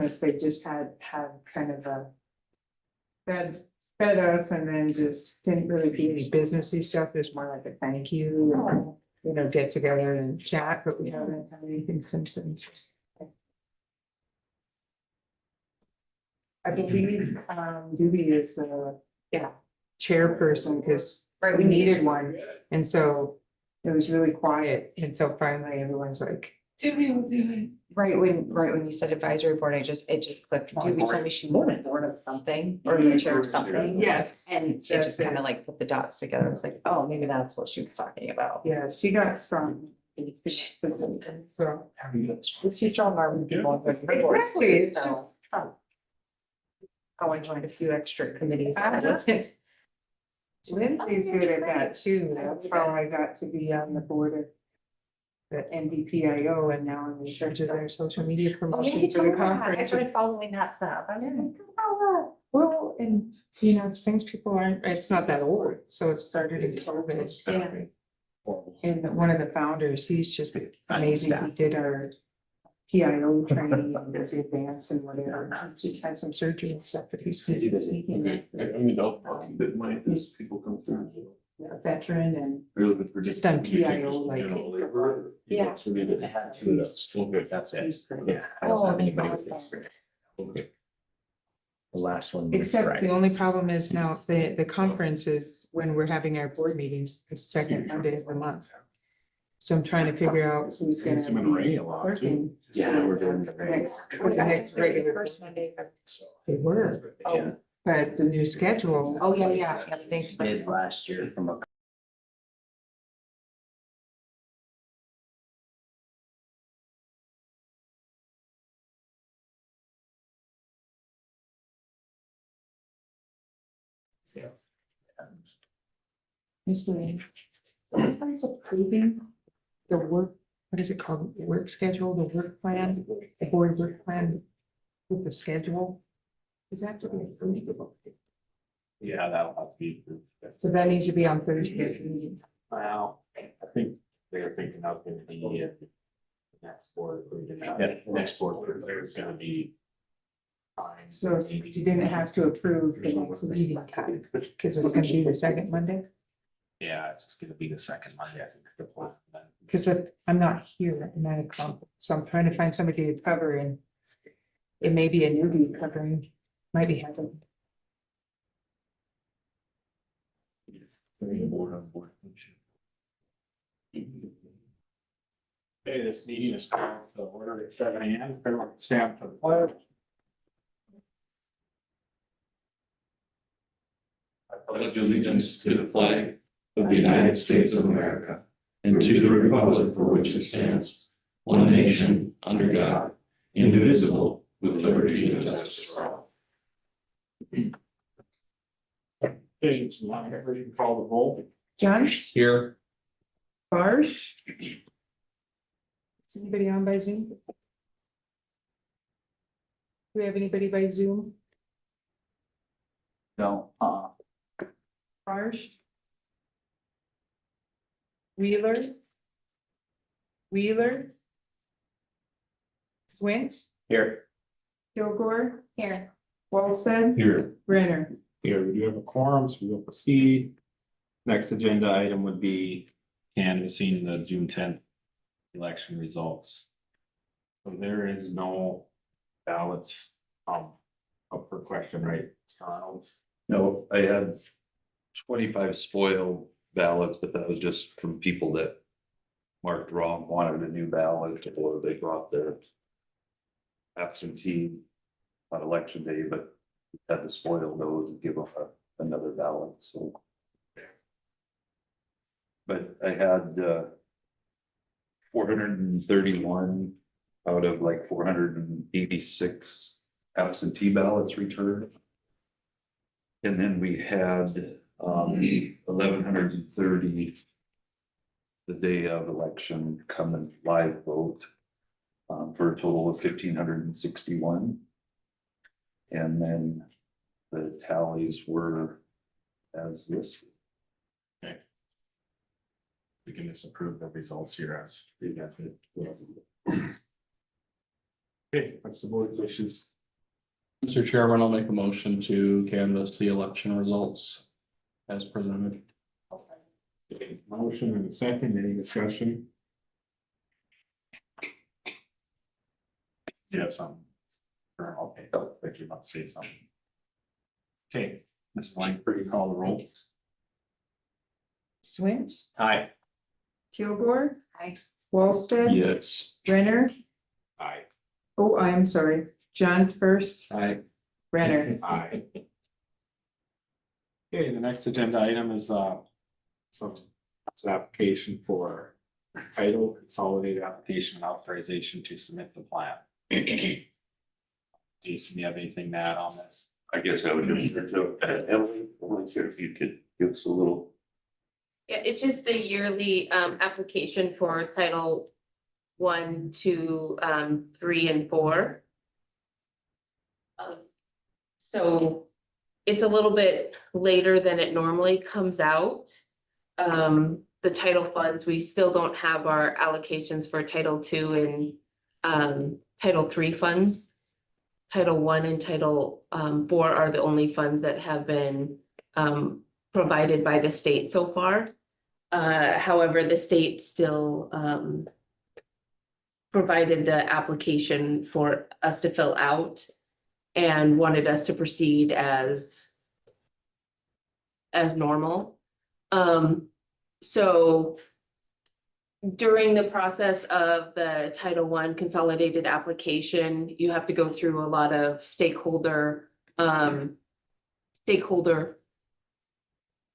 They just had kind of a fed us and then just didn't really be any businessy stuff. There's more like a thank you, and, you know, get together and chat, but we haven't had anything since then. I believe, Doobie is chairperson, because Right, we needed one, and so it was really quiet until finally everyone's like, Right when you said advisory board, it just clicked. You told me she was on board of something or the chair of something. yes. And it That's just kind of like put the dots together. I was like, oh, maybe that's what she was talking about. Yeah, she got strong. So. She's strong arm people. Exactly, it's So, just. oh, I joined a few extra committees. I wasn't. Lindsay's good at that too. That's how I got to be on the board of the NDPIO, and now I'm in charge of their social media Oh, yeah, promotion you for told the me that. I conference. started following that stuff. I was like, Well, and you know, it's things people aren't, it's not that old, so it started in COVID. Yeah. And one of the founders, he's just amazing. He did our PIO training and it's advanced and whatever. He's just had some surgery and stuff, but he's speaking. He's people come through. a veteran and Really good for just done PIO, like. Yeah. That's it. He's great. Yeah. I don't Oh, have that's anybody with awesome. experience. The last one. was Except Friday. the only problem is now the conference is when we're having our board meetings, the second Monday of the month. So I'm trying to figure out who's gonna It's been raining be a lot, too. working. Yeah, we're doing the Next, Oh, the next regular, First Monday. they were, Oh, but the new schedule. oh, yeah. Thanks for. Did last year from a. Mr. Conference approving the work, what is it called, the work schedule, the work plan, the board work plan with the schedule. Is that to be approved? Yeah, that'll have to be. So that needs to be on Thursday's meeting. Well, I think they're thinking of gonna be next board. Yeah, next board, there's gonna be. Fine. So you didn't have to approve the next meeting time, because it's gonna be the second Monday, Yeah, it's just gonna be the second Monday, I think. The plan, then. because I'm not here at 9 o'clock, so I'm trying to find somebody to cover, and it may be a newbie covering, might be having. Okay, this meeting is called to order at 7 a.m. Everyone stand for the pledge. I pledge allegiance to the flag of the United States of America and to the republic for which it stands, one nation, under God, indivisible, with liberty and justice for all. Okay, it's not everybody can call the roll. John, Here. Barsh? Is anybody on by Zoom? Do we have anybody by Zoom? No. Barsh? Wheeler? Swint? Here. Kilgore? Here. Walston? Here. Renner? Here, we do have a quorum, so we will proceed. Next agenda item would be canvassing the June 10th election results. So there is no ballots up for question, right, Donald? No, I had 25 spoiled ballots, but that was just from people that marked wrong, wanted a new ballot, or they brought their absentee on election day, but had to spoil those and give them another ballot, so. But I had 431 out of like 486 absentee ballots returned. And then we had 1,130 the day of election come and live vote for a total of 1,561. And then the tallies were as listed. We can just approve the results here as presented. Okay, what's the board wishes? Mr. Chairman, I'll make a motion to canvass the election results as presented. Okay, motion and a second, any discussion? You have some. Okay, if you want to say something. Okay, Mrs. Langford, you call the roll. Swint, Aye. Kilgore, Aye. Wallstead. Yes. Renner, Aye. oh, I'm sorry, John first, Aye. Renner. Aye. Okay, the next agenda item is it's an application for title consolidated application and authorization to submit the plan. Jason, do you have anything to add on this? I guess I would just, Emily, I want to hear if you could give us a little. Yeah, it's just the yearly application for Title 1, 2, 3, and 4. So it's a little bit later than it normally comes out. The title funds, we still don't have our allocations for Title 2 and Title 3 funds. Title 1 and Title 4 are the only funds that have been provided by the state so far. However, the state still provided the application for us to fill out and wanted us to proceed as normal. So during the process of the Title I consolidated application, you have to go through a lot of stakeholder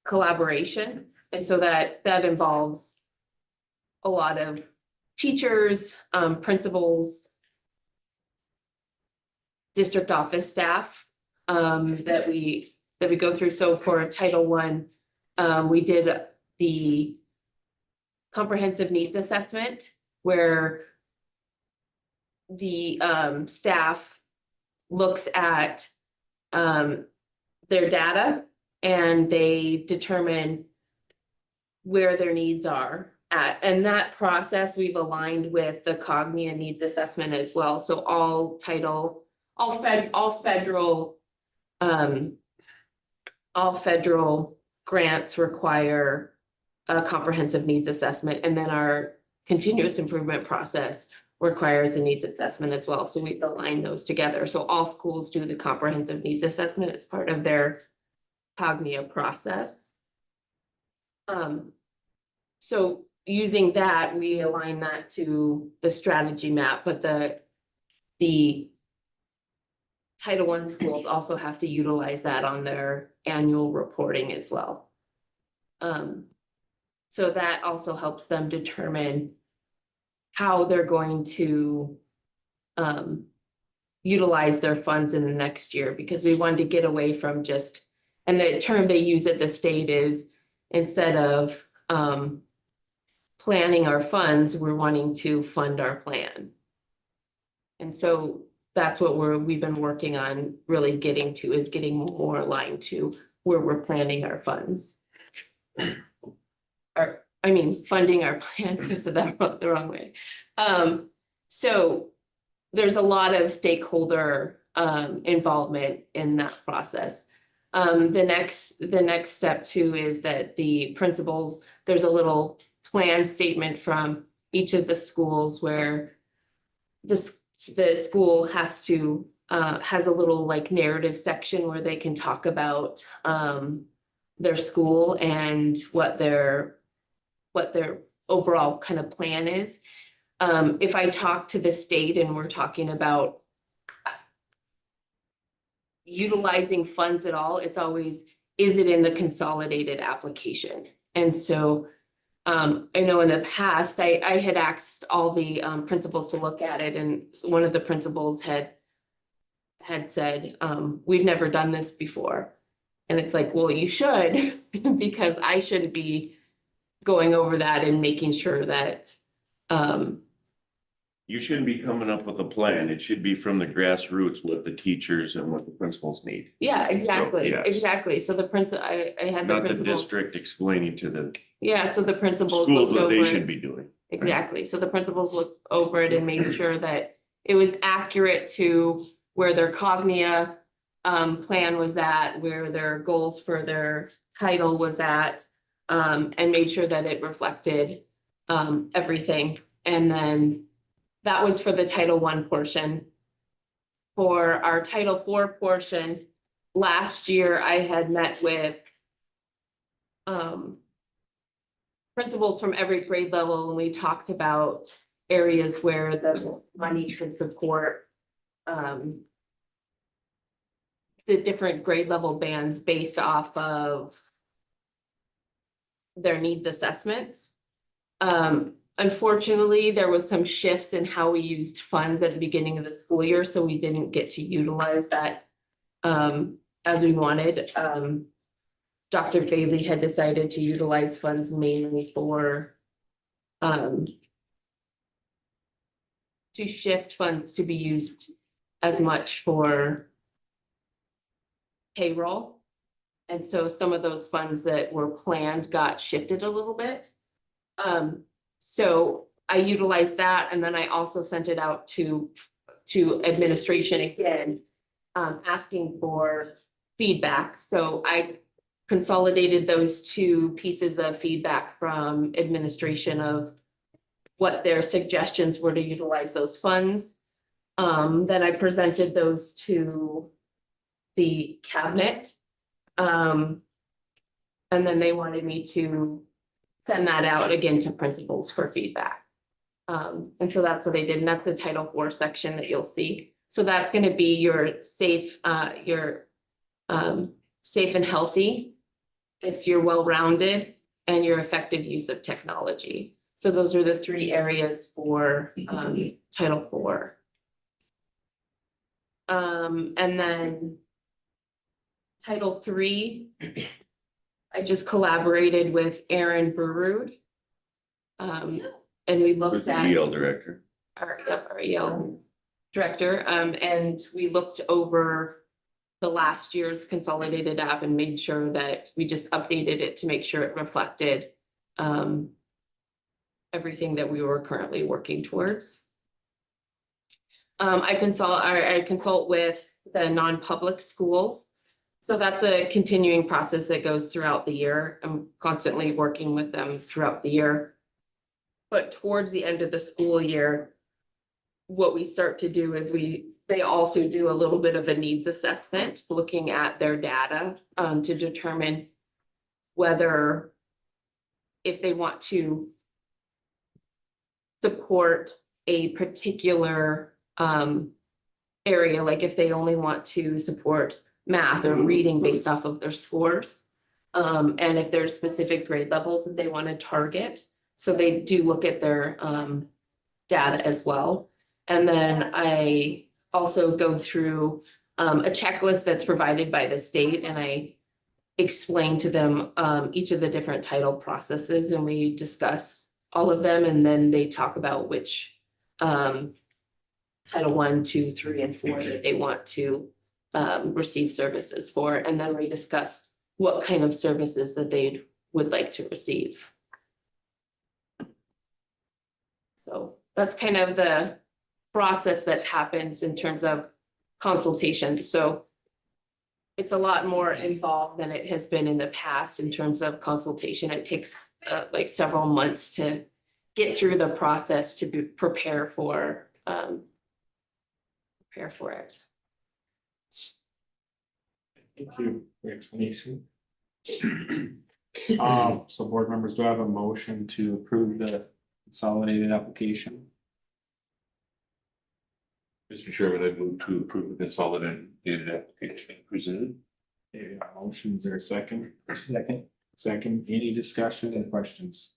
collaboration. And so that involves a lot of teachers, principals, district office staff that we go through. So for Title I, we did the comprehensive needs assessment where the staff looks at their data and they determine where their needs are at. And that process we've aligned with the Cognia needs assessment as well. So all federal grants require a comprehensive needs assessment, and then our continuous improvement process requires a needs assessment as well. So we've aligned those together. So all schools do the comprehensive needs assessment as part of their Cognia process. So using that, we align that to the strategy map, but the Title I schools also have to utilize that on their annual reporting as well. So that also helps them determine how they're going to utilize their funds in the next year, because we wanted to get away from just, and the term they use at the state is, instead of planning our funds, we're wanting to fund our plan. And so that's what we've been working on really getting to, is getting more aligned to where we're planning our funds. Funding our plans, I said that the wrong way. So there's a lot of stakeholder involvement in that process. The next step too is that the principals, there's a little plan statement from each of the schools where the school has a little like narrative section where they can talk about their school and what their overall kind of plan is. If I talk to the state and we're talking about utilizing funds at all, it's always, is it in the consolidated application? And so I know in the past, I had asked all the principals to look at it, and one of the principals had said, we've never done this before. And it's like, well, you should, because I shouldn't be going over that and making sure that you shouldn't be coming up with a plan. It should be from the grassroots, what the teachers and what the principals need. yeah, exactly, yes. exactly. So the principal, I had the Not the principals. district explaining to the Yeah, so the principals schools looked what over they it. should be doing. Exactly. So the principals looked over it and made sure that it was accurate to where their Cognia plan was at, where their goals for their title was at, and made sure that it reflected everything. And then that was for the Title I portion. For our Title IV portion, last year I had met with principals from every grade level, and we talked about areas where the money could support the different grade level bands based off of their needs assessments. Unfortunately, there was some shifts in how we used funds at the beginning of the school year, so we didn't get to utilize that as we wanted. Dr. Bailey had decided to utilize funds mainly for to shift funds to be used as much for payroll. And so some of those funds that were planned got shifted a little bit. So I utilized that, and then I also sent it out to administration again, asking for feedback. So I consolidated those two pieces of feedback from administration of what their suggestions were to utilize those funds. Then I presented those to the cabinet. And then they wanted me to send that out again to principals for feedback. And so that's what I did, and that's the Title IV section that you'll see. So that's gonna be your safe and healthy. It's your well-rounded and your effective use of technology. So those are the three areas for Title IV. And then Title III, I just collaborated with Aaron Berud. And we Who's looked the at EL director? our EL director, and we looked over the last year's consolidated app and made sure that we just updated it to make sure it reflected everything that we were currently working towards. I consult with the non-public schools. So that's a continuing process that goes throughout the year. I'm constantly working with them throughout the year. But towards the end of the school year, what we start to do is they also do a little bit of a needs assessment, looking at their data to determine whether if they want to support a particular area, like if they only want to support math or reading based off of their scores. And if there's specific grade levels that they want to target. So they do look at their data as well. And then I also go through a checklist that's provided by the state, and I explain to them each of the different title processes, and we discuss all of them, and then they talk about which Title I, II, III, and IV that they want to receive services for, and then we discuss what kind of services that they would like to receive. So that's kind of the process that happens in terms of consultation. So it's a lot more involved than it has been in the past in terms of consultation. It takes like several months to get through the process to prepare for it. Thank you for your explanation. So board members, do I have a motion to approve the consolidated application? Mr. Chairman, I move to approve the consolidated application presented. Okay, motion, is there a second? Second, any discussion or questions?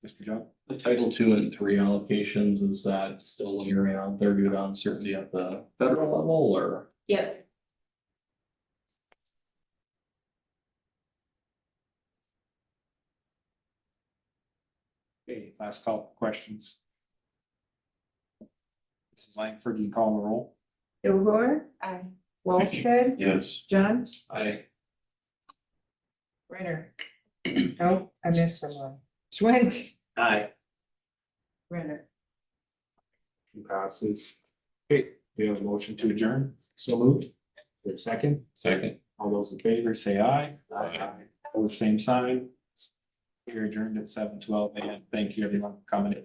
Mr. John? The Title II and III allocations, is that still lingering on third due to uncertainty at the federal level, or? Yep. Okay, last call for questions. Mrs. Langford, you call the roll? Kilgore. Aye. Walsted. Yes. John. Renner. Oh, I missed someone. Swint. Aye. Renner. Motion passes. Okay, we have a motion to adjourn. So moved. Good second. Second. All those in favor say aye. Aye. All the same sign. We're adjourned at 7:12 a.m. Thank you everyone for coming in.